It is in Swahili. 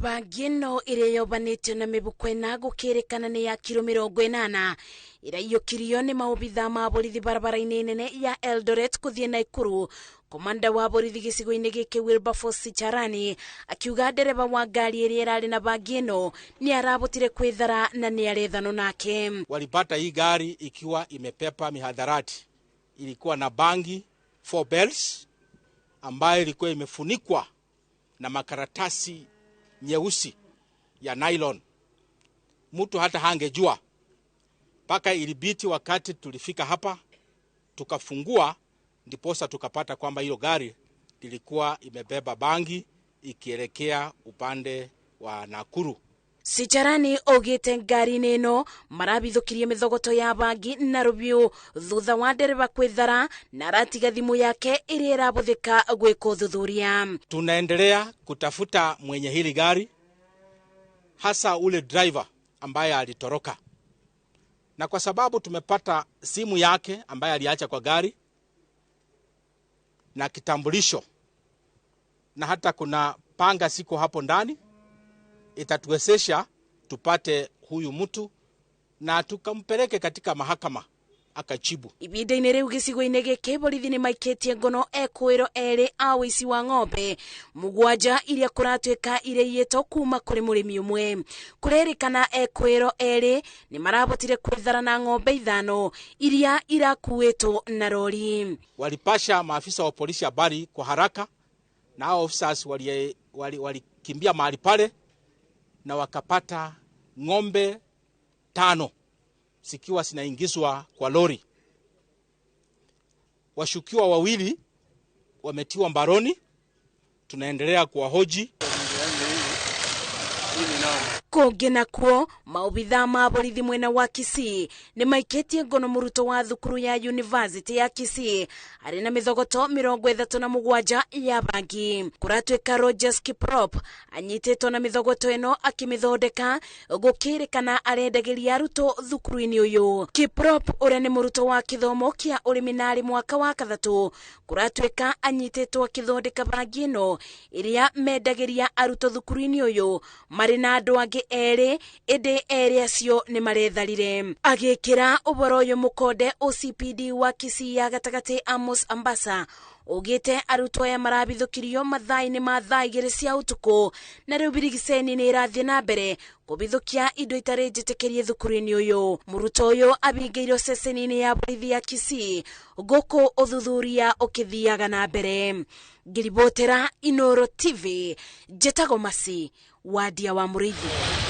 Bagino ireyobanitio na mibukwena gukirekana ni ya kilo 80 iraiyukirio ni maobitha ma borithi barabara-ini nene ya Eldoret kuthie Naikuru. Komanda wa borithi gicigo-ini giki Wilberforce Sicharani akiuga dereba wa ngari iria irari na bagi ino ni arabotire kwithara na ni arethano nake. Walipata hii gari ikiwa imepepa mihadharati, ilikuwa na bangi 4 bells ambayo ilikuwa imefunikwa na makaratasi nyeusi ya nylon. Mtu hata hangejua paka ilibiti wakati tulifika hapa tukafungua, ndiposa tukapata kwamba hilo gari lilikuwa imebeba bangi ikielekea upande wa Nakuru. Sicharani ogite ngari neno marabithukirie mithogoto ya bangi na rubio thutha wa dereba kwithara na ratiga thimu yake iria irabuthika gwika uthuthuria. Tunaendelea kutafuta mwenye hili gari, hasa ule driver ambaye alitoroka, na kwa sababu tumepata simu yake ambaye aliacha kwa gari na kitambulisho na hata kuna panga siko hapo ndani, itatuwezesha tupate huyu mtu na tukampeleke katika mahakama akajibu. Ibinda-ini riu gicigo-ini giki borithi ni maikitie ngono ekwiro eri a wici wa ng'ombe mugwanja iria kuratuika ireiyetwo kuma kuri murimi umwe. Kurerikana ekwiro eri ni marabotire kwithara na ng'ombe 5 iria irakuitwo na lori. Walipasha maafisa wa polisi habari kwa haraka, na hao officers walikimbia mahali pale na wakapata ng'ombe 5 sikiwa sinaingizwa kwa lori. Washukiwa 2 wametiwa mbaroni, tunaendelea kuwahoji. Kongena kuo maobitha ma borithi mwena wa Kisii ni maikitie ngono muruto wa thukuru ya University ya Kisii ari na mithogoto 37 ya bangi. Kuratuika Rogers Kiprop anyititwo na mithogoto eno akimithondeka gukirikana arendagiria aruto thukuru-ini uyu. Kiprop uria ni muruto wa kithomo kia uliminari mwaka wa 3 kuratuika anyititwo akithondeka bangi eno iria mendagiria aruto thukuru-ini uyu mari na andu angi eri indi eri acio ni maretharire. Agikira uboro uyu mukonde OCPD wa Kisii ya gatagati Amos Ambassa ugite arutwo aya marabithukirio mathaa-ini ma thaa 2 cia utuku na riu birigiceni ni irathie na mbere kubithukia indo itari njitikirie thukuru-ini uyu. Muruto uyu abingeirio ceceni-ini ya borithi ya Kisii guku uthuthuria ukithiaga na mbere. Ngiribotera Inooro TV, Jetago Masi, Wadia wa Muriithi.